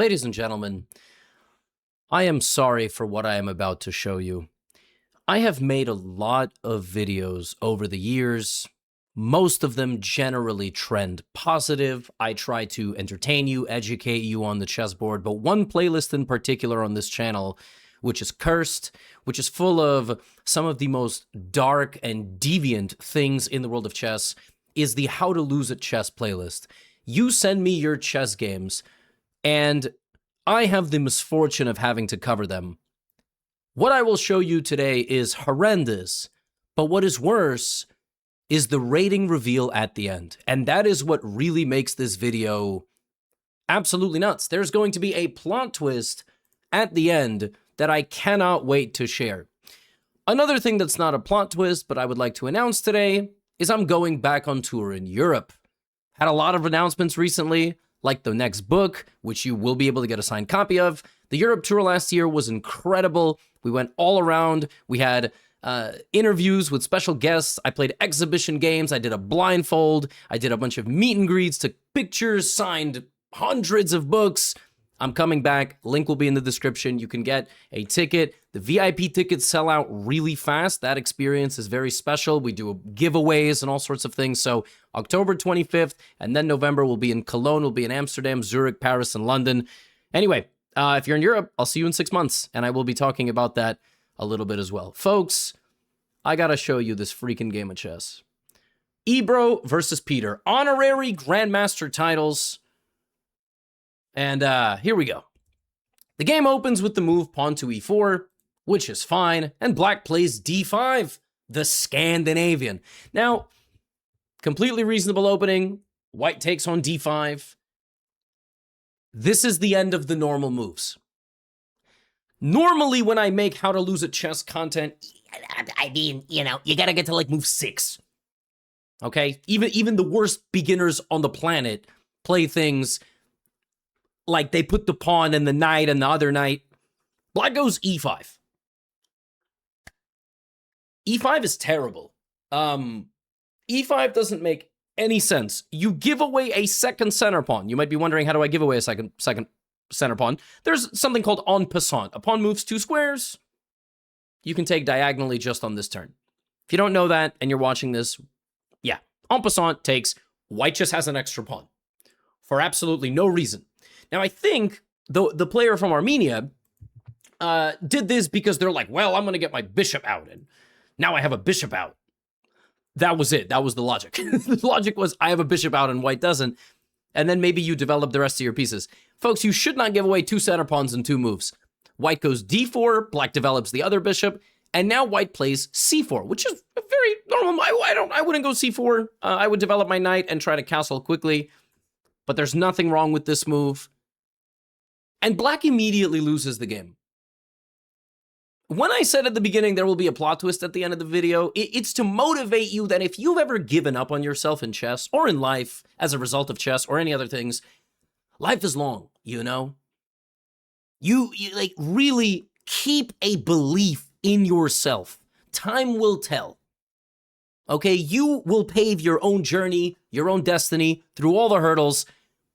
Ladies and gentlemen, I am sorry for what I am about to show you. I have made a lot of videos over the years. Most of them generally trend positive. I try to entertain you, educate you on the chessboard, but one playlist in particular on this channel, which is cursed, which is full of some of the most dark and deviant things in the world of chess, is the How to Lose at Chess playlist. You send me your chess games, and I have the misfortune of having to cover them. What I will show you today is horrendous, but what is worse is the rating reveal at the end. And that is what really makes this video absolutely nuts. There's going to be a plot twist at the end that I cannot wait to share. Another thing that's not a plot twist, but I would like to announce today, is I'm going back on tour in Europe. Had a lot of announcements recently, like the next book, which you will be able to get a signed copy of. The Europe tour last year was incredible. We went all around. We had interviews with special guests. I played exhibition games. I did a blindfold. I did a bunch of meet and greets, took pictures, signed hundreds of books. I'm coming back. Link will be in the description. You can get a ticket. The VIP tickets sell out really fast. That experience is very special. We do giveaways and all sorts of things. So October 25th, and then November we'll be in Cologne, we'll be in Amsterdam, Zurich, Paris, and London. Anyway, if you're in Europe, I'll see you in 6 months, and I will be talking about that a little bit as well. Folks, I gotta show you this freaking game of chess. Ebro versus Peter. Honorary Grandmaster titles. And here we go. The game opens with the move pawn to e4, which is fine, and black plays d5, the Scandinavian. Now, completely reasonable opening. White takes on d5. This is the end of the normal moves. Normally, when I make How to Lose at Chess content, I mean, you know, you gotta get to like move 6. Okay? Even the worst beginners on the planet play things like they put the pawn and the knight and the other knight. Black goes e5. e5 is terrible. e5 doesn't make any sense. You give away a second center pawn. You might be wondering, how do I give away a second center pawn? There's something called en passant. A pawn moves 2 squares. You can take diagonally just on this turn. If you don't know that and you're watching this, yeah, en passant takes. White just has an extra pawn for absolutely no reason. Now, I think the player from Armenia did this because they're like, well, I'm going to get my bishop out, and now I have a bishop out. That was it. That was the logic. The logic was, I have a bishop out and white doesn't, and then maybe you develop the rest of your pieces. Folks, you should not give away 2 center pawns in 2 moves. White goes d4, black develops the other bishop, and now white plays c4, which is a very normal. I wouldn't go c4. I would develop my knight and try to castle quickly, but there's nothing wrong with this move. And black immediately loses the game. When I said at the beginning there will be a plot twist at the end of the video, it's to motivate you that if you've ever given up on yourself in chess or in life as a result of chess or any other things, life is long, you know? You like really keep a belief in yourself. Time will tell. Okay, you will pave your own journey, your own destiny through all the hurdles.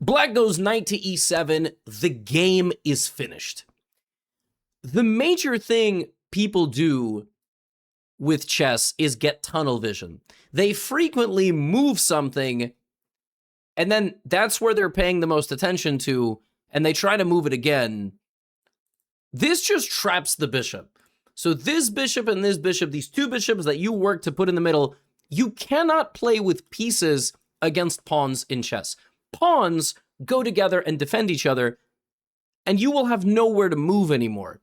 Black goes knight to e7. The game is finished. The major thing people do with chess is get tunnel vision. They frequently move something, and then that's where they're paying the most attention to, and they try to move it again. This just traps the bishop. So this bishop and this bishop, these 2 bishops that you work to put in the middle, you cannot play with pieces against pawns in chess. Pawns go together and defend each other, and you will have nowhere to move anymore.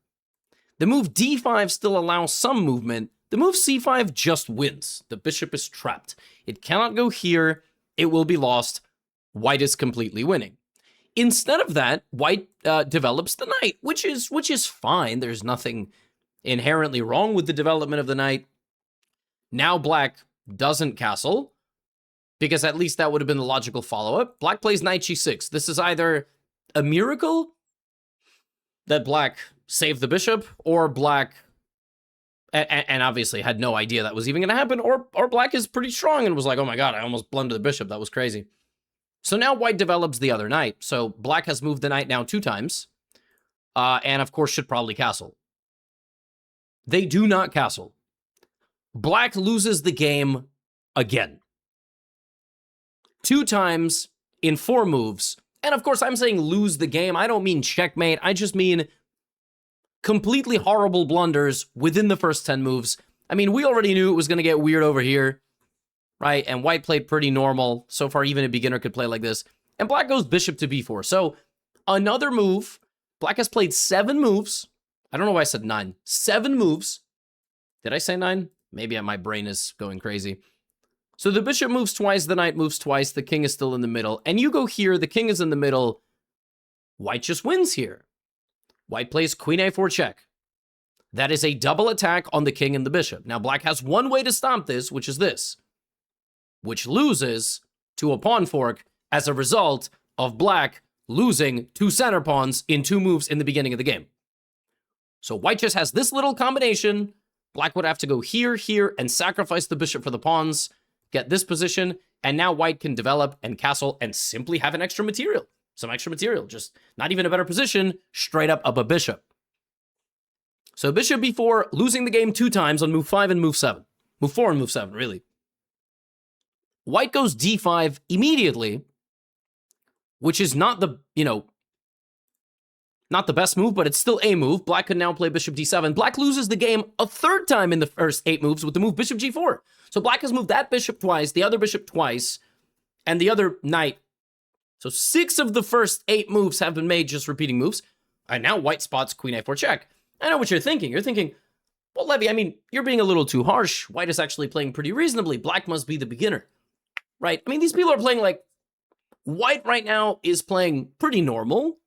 The move d5 still allows some movement. The move c5 just wins. The bishop is trapped. It cannot go here. It will be lost. White is completely winning. Instead of that, white develops the knight, which is fine. There's nothing inherently wrong with the development of the knight. Now black doesn't castle, because at least that would have been the logical follow-up. Black plays knight g6. This is either a miracle that black saved the bishop, or black, and obviously had no idea that was even going to happen, or black is pretty strong and was like, oh my god, I almost blundered the bishop. That was crazy. So now white develops the other knight. So black has moved the knight now 2 times. And of course should probably castle. They do not castle. Black loses the game again. 2 times in 4 moves. And of course I'm saying lose the game. I don't mean checkmate. I just mean completely horrible blunders within the first 10 moves. I mean, we already knew it was going to get weird over here, right? And white played pretty normal. So far, even a beginner could play like this. And black goes bishop to b4. So another move. Black has played 7 moves. I don't know why I said 9. 7 moves. Did I say 9? Maybe my brain is going crazy. So the bishop moves twice, the knight moves twice, the king is still in the middle. And you go here, the king is in the middle. White just wins here. White plays queen a4 check. That is a double attack on the king and the bishop. Now black has one way to stop this, which is this, which loses to a pawn fork as a result of black losing 2 center pawns in 2 moves in the beginning of the game. So white just has this little combination. Black would have to go here, here, and sacrifice the bishop for the pawns, get this position, and now white can develop and castle and simply have an extra material. Some extra material, just not even a better position, straight up a bishop. So bishop b4, losing the game 2 times on move 5 and move 7. Move 4 and move 7, really. White goes d5 immediately, which is not the, not the best move, but it's still a move. Black can now play bishop d7. Black loses the game a 3rd time in the first 8 moves with the move bishop g4. So black has moved that bishop twice, the other bishop twice, and the other knight. So 6 of the first 8 moves have been made just repeating moves. And now white spots queen a4 check. I know what you're thinking. You're thinking, well, Levy, I mean, you're being a little too harsh. White is actually playing pretty reasonably. Black must be the beginner, right? I mean, these people are playing like, white right now is playing pretty normal.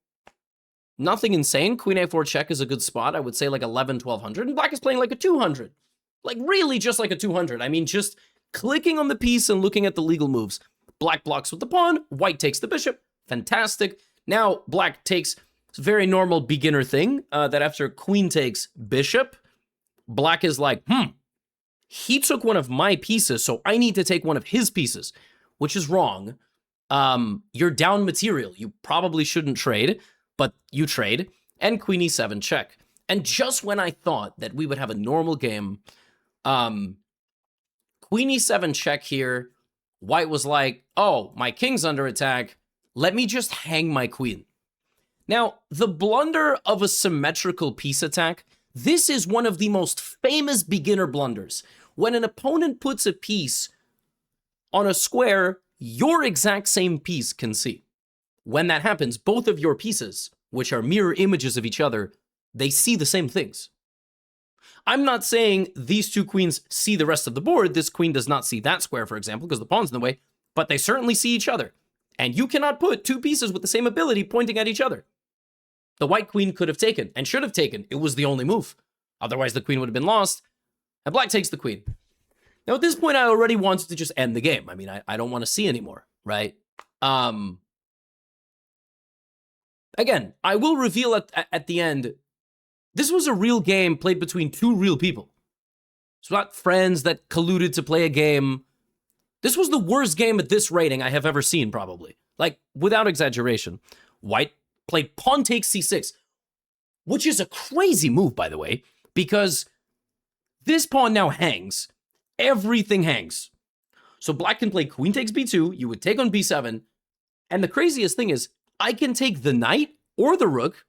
Nothing insane. Queen a4 check is a good spot. I would say like 11, 1200. And black is playing like a 200. Like really just like a 200. I mean, just clicking on the piece and looking at the legal moves. Black blocks with the pawn. White takes the bishop. Fantastic. Now black takes a very normal beginner thing that after queen takes bishop, black is like, he took one of my pieces, so I need to take one of his pieces, which is wrong. You're down material. You probably shouldn't trade, but you trade, and queen e7 check. And just when I thought that we would have a normal game, queen e7 check here, white was like, oh, my king's under attack. Let me just hang my queen. Now, the blunder of a symmetrical piece attack, this is one of the most famous beginner blunders. When an opponent puts a piece on a square, your exact same piece can see. When that happens, both of your pieces, which are mirror images of each other, they see the same things. I'm not saying these 2 queens see the rest of the board. This queen does not see that square, for example, because the pawn's in the way, but they certainly see each other. And you cannot put 2 pieces with the same ability pointing at each other. The white queen could have taken and should have taken. It was the only move. Otherwise, the queen would have been lost. And black takes the queen. Now, at this point, I already wanted to just end the game. I mean, I don't want to see anymore, right? Again, I will reveal at the end, this was a real game played between 2 real people. It's not friends that colluded to play a game. This was the worst game at this rating I have ever seen, probably. Like, without exaggeration. White played pawn takes c6, which is a crazy move, by the way, because this pawn now hangs. Everything hangs. So black can play queen takes b2, you would take on b7, and the craziest thing is, I can take the knight or the rook.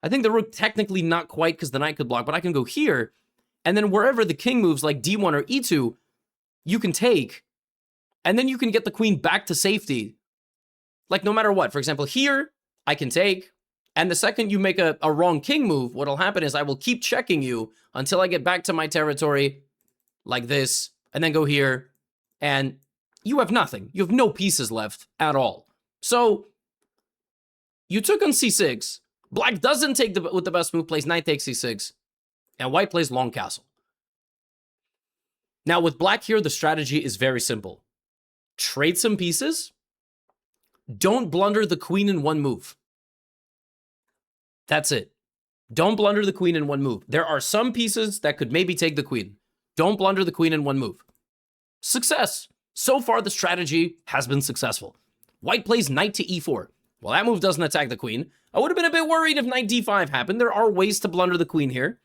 I think the rook technically not quite because the knight could block, but I can go here, and then wherever the king moves, like d1 or e2, you can take, and then you can get the queen back to safety. Like no matter what. For example, here, I can take, and the second you make a wrong king move, what'll happen is I will keep checking you until I get back to my territory, like this, and then go here, and you have nothing. You have no pieces left at all. So, you took on c6, black doesn't take with the best move, plays knight takes c6, and white plays long castle. Now, with black here, the strategy is very simple. Trade some pieces. Don't blunder the queen in one move. That's it. Don't blunder the queen in one move. There are some pieces that could maybe take the queen. Don't blunder the queen in one move. Success. So far, the strategy has been successful. White plays knight to e4. Well, that move doesn't attack the queen. I would have been a bit worried if knight d5 happened. There are ways to blunder the queen here,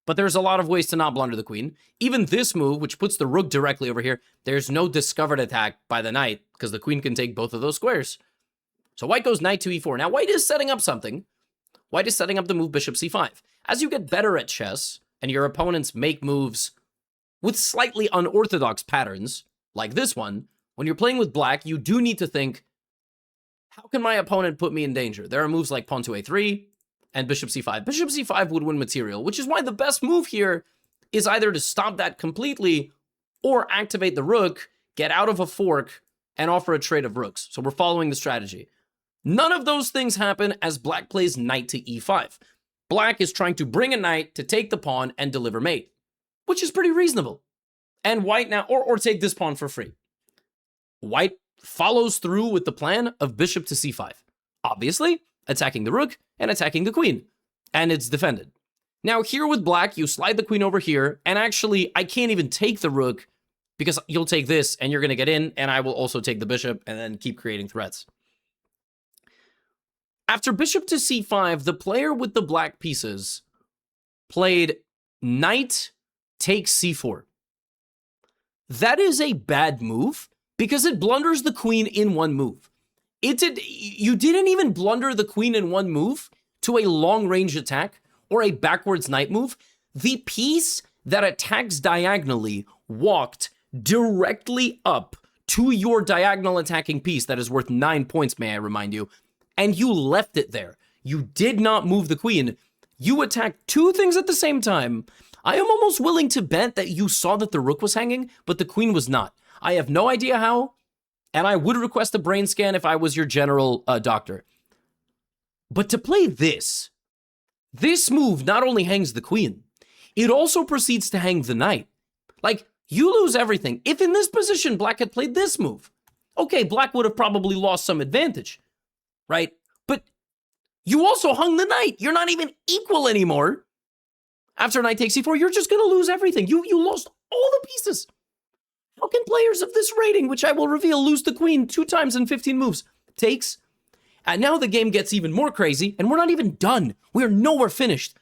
but there's a lot of ways to not blunder the queen. Even this move, which puts the rook directly over here, there's no discovered attack by the knight because the queen can take both of those squares. So white goes knight to e4. Now, white is setting up something. White is setting up the move bishop c5. As you get better at chess and your opponents make moves with slightly unorthodox patterns, like this one, when you're playing with black, you do need to think, how can my opponent put me in danger? There are moves like pawn to a3 and bishop c5. Bishop c5 would win material, which is why the best move here is either to stop that completely or activate the rook, get out of a fork, and offer a trade of rooks. So we're following the strategy. None of those things happen as black plays knight to e5. Black is trying to bring a knight to take the pawn and deliver mate, which is pretty reasonable. And white now, or take this pawn for free. White follows through with the plan of bishop to c5. Obviously, attacking the rook and attacking the queen. And it's defended. Now here with black, you slide the queen over here, and actually, I can't even take the rook because you'll take this and you're going to get in, and I will also take the bishop and then keep creating threats. After bishop to c5, the player with the black pieces played knight takes c4. That is a bad move because it blunders the queen in one move. You didn't even blunder the queen in one move to a long-range attack or a backwards knight move. The piece that attacks diagonally walked directly up to your diagonal attacking piece that is worth 9 points, may I remind you, and you left it there. You did not move the queen. You attacked two things at the same time. I am almost willing to bet that you saw that the rook was hanging, but the queen was not. I have no idea how, and I would request a brain scan if I was your general doctor. But to play this move not only hangs the queen, it also proceeds to hang the knight. Like, you lose everything. If in this position black had played this move, okay, black would have probably lost some advantage, right? But you also hung the knight. You're not even equal anymore. After knight takes c4, you're just going to lose everything. You lost all the pieces. How can players of this rating, which I will reveal, lose the queen 2 times in 15 moves? Takes. And now the game gets even more crazy, and we're not even done. We are nowhere finished.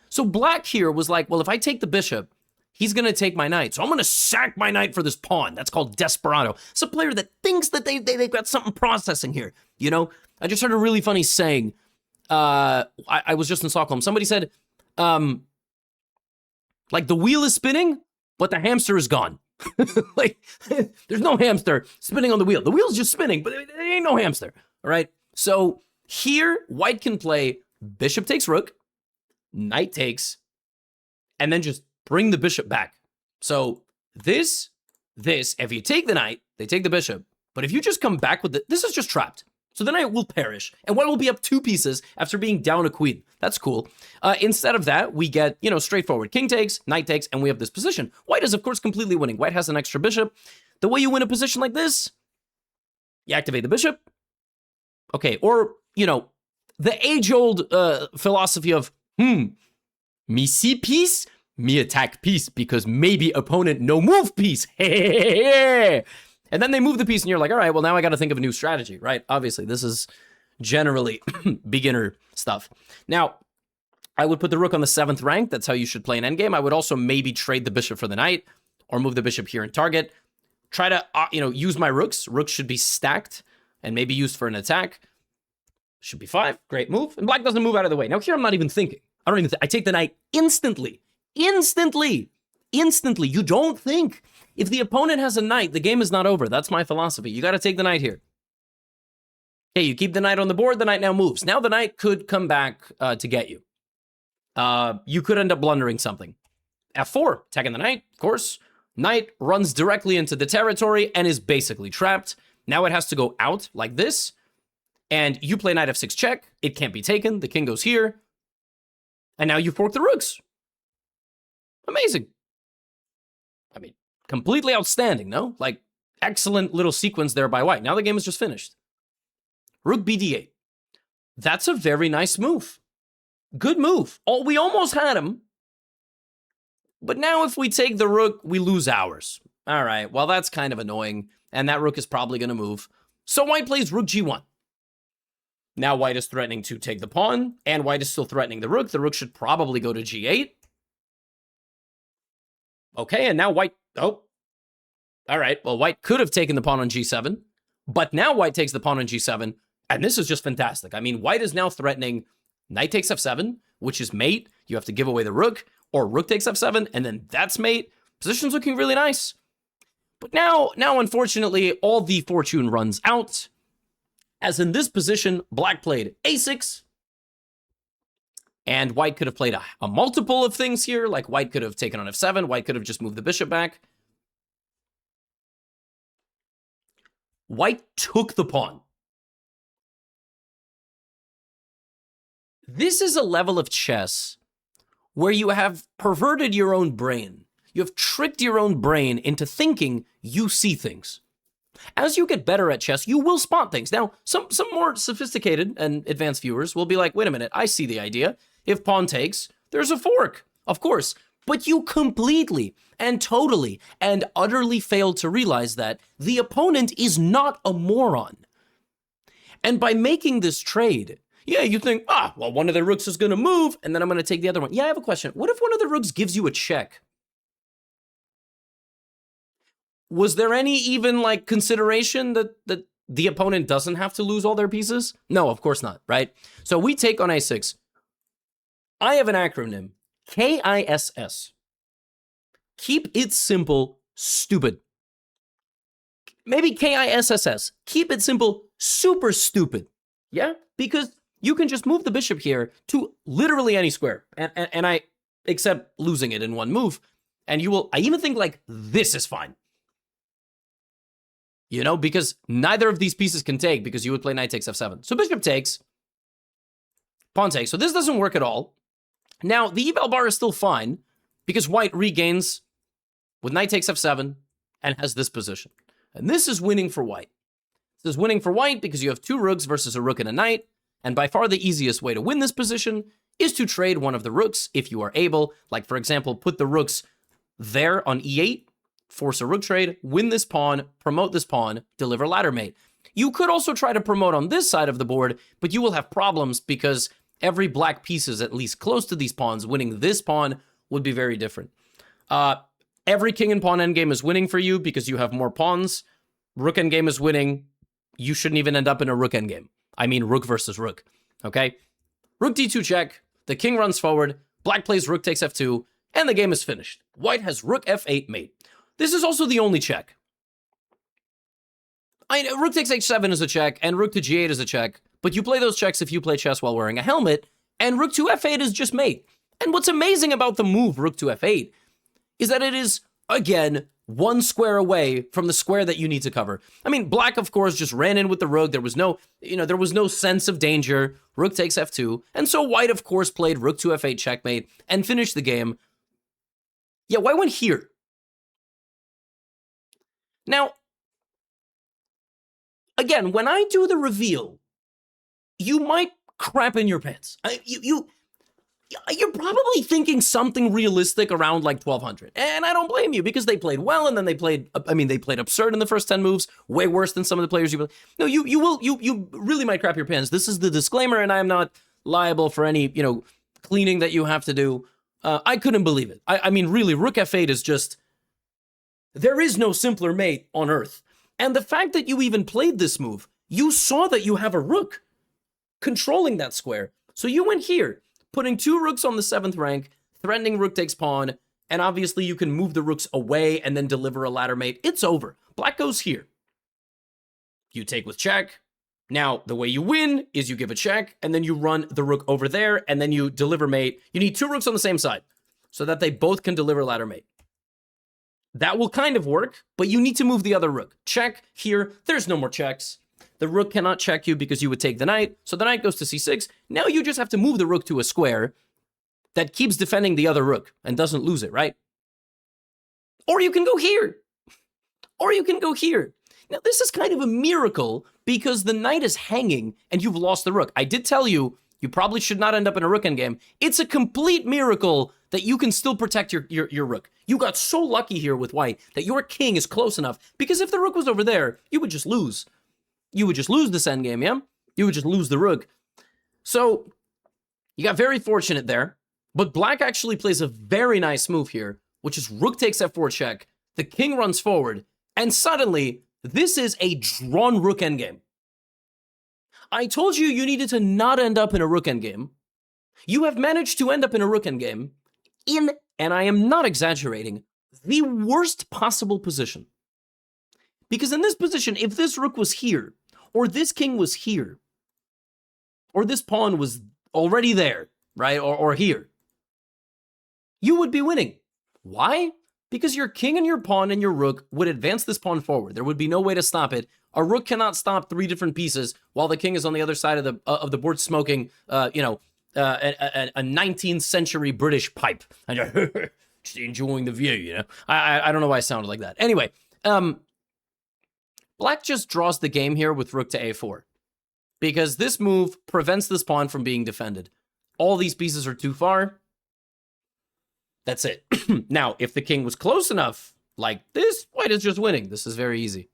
So black here was like, well, if I take the bishop, he's going to take my knight. So I'm going to sack my knight for this pawn. That's called desperado. It's a player that thinks that they've got something processing here. You know, I just heard a really funny saying. I was just in Stockholm. Somebody said, like the wheel is spinning, but the hamster is gone. Like, there's no hamster spinning on the wheel. The wheel's just spinning, but there ain't no hamster. All right. So here, white can play bishop takes rook, knight takes, and then just bring the bishop back. So this, if you take the knight, they take the bishop. But if you just come back with this is just trapped. So the knight will perish, and white will be up 2 pieces after being down a queen. That's cool. Instead of that, we get, straightforward. King takes, knight takes, and we have this position. White is, of course, completely winning. White has an extra bishop. The way you win a position like this, you activate the bishop. Okay, or, the age-old philosophy of, me see piece, me attack piece, because maybe opponent no move piece. And then they move the piece, and you're like, all right, well, now I got to think of a new strategy, right? Obviously, this is generally beginner stuff. Now, I would put the rook on the 7th rank. That's how you should play an endgame. I would also maybe trade the bishop for the knight, or move the bishop here and target. Try to, use my rooks. Rooks should be stacked, and maybe used for an attack. Should be 5. Great move. And black doesn't move out of the way. Now, here I'm not even thinking. I take the knight instantly. Instantly. You don't think. If the opponent has a knight, the game is not over. That's my philosophy. You got to take the knight here. Okay, you keep the knight on the board. The knight now moves. Now the knight could come back to get you. You could end up blundering something. F4, attacking the knight, of course. Knight runs directly into the territory and is basically trapped. Now it has to go out like this. And you play knight f6 check. It can't be taken. The king goes here. And now you fork the rooks. Amazing. I mean, completely outstanding, no? Like, excellent little sequence there by white. Now the game is just finished. Rook bd8. That's a very nice move. Good move. We almost had him. But now if we take the rook, we lose ours. All right, well, that's kind of annoying. And that rook is probably going to move. So white plays rook g1. Now white is threatening to take the pawn, and white is still threatening the rook. The rook should probably go to g8. Okay, and now white... Oh. All right, well, white could have taken the pawn on g7, but now white takes the pawn on g7, and this is just fantastic. I mean, white is now threatening knight takes f7, which is mate. You have to give away the rook, or rook takes f7, and then that's mate. Position's looking really nice. But now, unfortunately, all the fortune runs out. As in this position, black played a6. And white could have played a multiple of things here. Like white could have taken on f7. White could have just moved the bishop back. White took the pawn. This is a level of chess where you have perverted your own brain. You have tricked your own brain into thinking you see things. As you get better at chess, you will spot things. Now, some more sophisticated and advanced viewers will be like, wait a minute, I see the idea. If pawn takes, there's a fork, of course. But you completely and totally and utterly failed to realize that the opponent is not a moron. And by making this trade, yeah, you think, well, one of the rooks is going to move, and then I'm going to take the other one. Yeah, I have a question. What if one of the rooks gives you a check? Was there any even like consideration that the opponent doesn't have to lose all their pieces? No, of course not, right? So we take on a6. I have an acronym, KISS. Keep it simple, stupid. Maybe KISSS. Keep it simple, super stupid. Yeah? Because you can just move the bishop here to literally any square. And I accept losing it in one move. And you will, I even think like this is fine. You know, because neither of these pieces can take because you would play knight takes f7. So bishop takes, pawn takes. So this doesn't work at all. Now, the eval bar is still fine because white regains with knight takes f7 and has this position. And this is winning for white. This is winning for white because you have two rooks versus a rook and a knight. And by far the easiest way to win this position is to trade one of the rooks if you are able. Like, for example, put the rooks there on e8. Force a rook trade, win this pawn, promote this pawn, deliver ladder mate. You could also try to promote on this side of the board, but you will have problems because every black piece is at least close to these pawns. Winning this pawn would be very different. Every king and pawn endgame is winning for you because you have more pawns. Rook endgame is winning. You shouldn't even end up in a rook endgame. I mean rook versus rook, okay? Rook d2 check, the king runs forward, black plays rook takes f2, and the game is finished. White has rook f8 mate. This is also the only check. Rook takes h7 is a check, and rook to g8 is a check, but you play those checks if you play chess while wearing a helmet, and rook to f8 is just mate. And what's amazing about the move rook to f8 is that it is, again, one square away from the square that you need to cover. I mean, black, of course, just ran in with the rook. There was no, there was no sense of danger. Rook takes f2, and so white, of course, played rook to f8 checkmate and finished the game. Yeah, white went here. Now, again, when I do the reveal, you might crap in your pants. You're probably thinking something realistic around like 1200. And I don't blame you because they played well and then they played absurd in the first 10 moves, way worse than some of the players you played. No, you really might crap your pants. This is the disclaimer and I am not liable for any, cleaning that you have to do. I couldn't believe it. I mean, really, rook f8 is just... There is no simpler mate on earth. And the fact that you even played this move, you saw that you have a rook controlling that square. So you went here, putting two rooks on the 7th rank, threatening rook takes pawn, and obviously you can move the rooks away and then deliver a ladder mate. It's over. Black goes here. You take with check. Now, the way you win is you give a check, and then you run the rook over there, and then you deliver mate. You need two rooks on the same side so that they both can deliver ladder mate. That will kind of work, but you need to move the other rook. Check here. There's no more checks. The rook cannot check you because you would take the knight. So the knight goes to c6. Now you just have to move the rook to a square that keeps defending the other rook and doesn't lose it, right? Or you can go here. Or you can go here. Now this is kind of a miracle because the knight is hanging and you've lost the rook. I did tell you, you probably should not end up in a rook endgame. It's a complete miracle that you can still protect your rook. You got so lucky here with white that your king is close enough because if the rook was over there, you would just lose. you would just lose this endgame, yeah? You would just lose the rook. So you got very fortunate there, but black actually plays a very nice move here, which is rook takes f4 check, the king runs forward, and suddenly this is a drawn rook endgame. I told you you needed to not end up in a rook endgame. You have managed to end up in a rook endgame in, and I am not exaggerating, the worst possible position. Because in this position, if this rook was here, or this king was here, or this pawn was already there, right, or here, you would be winning. Why? Because your king and your pawn and your rook would advance this pawn forward. There would be no way to stop it. A rook cannot stop 3 different pieces while the king is on the other side of the board smoking, a 19th century British pipe. Just enjoying the view, you know? I don't know why I sounded like that. Anyway, black just draws the game here with rook to a4 because this move prevents this pawn from being defended. All these pieces are too far. That's it. Now, if the king was close enough, like this, white is just winning. This is very easy.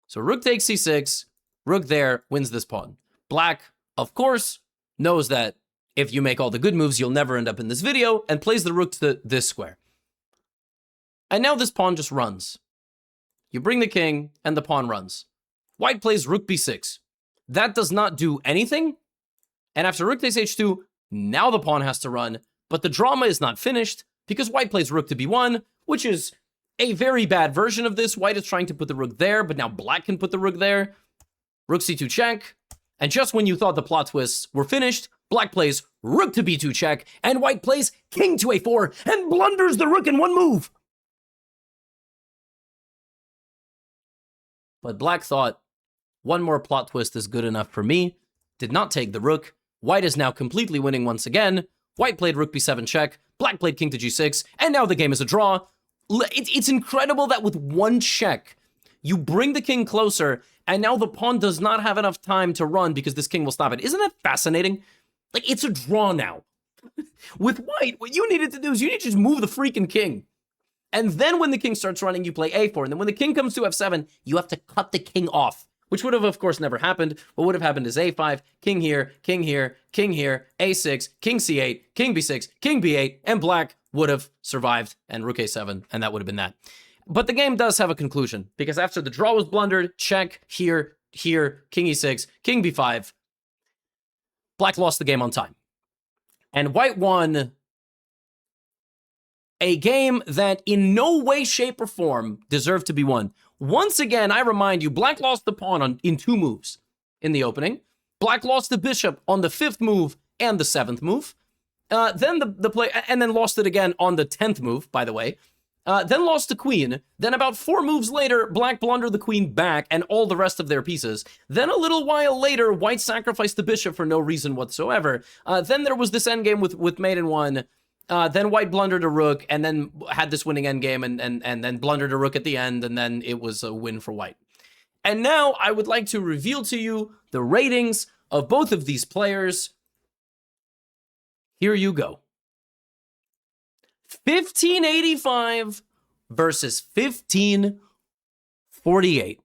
So rook takes c6, rook there, wins this pawn. Black, of course, knows that if you make all the good moves, you'll never end up in this video, and plays the rook to this square. And now this pawn just runs. You bring the king, and the pawn runs. White plays rook b6. That does not do anything. And after rook takes h2, now the pawn has to run. But the drama is not finished, because white plays rook to b1, which is a very bad version of this. White is trying to put the rook there, but now black can put the rook there. Rook c2 check. And just when you thought the plot twists were finished, black plays rook to b2 check, and white plays king to a4, and blunders the rook in one move. But black thought, one more plot twist is good enough for me, did not take the rook. White is now completely winning once again. White played rook b7 check, black played king to g6, and now the game is a draw. It's incredible that with one check, you bring the king closer, and now the pawn does not have enough time to run because this king will stop it. Isn't that fascinating? Like, it's a draw now. With white, what you needed to do is you need to just move the freaking king. And then when the king starts running, you play a4. And then when the king comes to f7, you have to cut the king off, which would have, of course, never happened. What would have happened is a5, king here, king here, king here, a6, king c8, king b6, king b8, and black would have survived, and rook a7, and that would have been that. But the game does have a conclusion, because after the draw was blundered, check, here, king e6, king b5, black lost the game on time. And white won a game that in no way, shape, or form deserved to be won. Once again, I remind you, black lost the pawn in 2 moves in the opening. Black lost the bishop on the 5th move and the 7th move. Then the play, and then lost it again on the 10th move, by the way. Then lost the queen. Then about 4 moves later, black blundered the queen back and all the rest of their pieces. Then a little while later, white sacrificed the bishop for no reason whatsoever. Then there was this endgame with mate in 1. Then white blundered a rook and then had this winning endgame and then blundered a rook at the end, and then it was a win for white. And now I would like to reveal to you the ratings of both of these players. Here you go. 1585 versus 1548.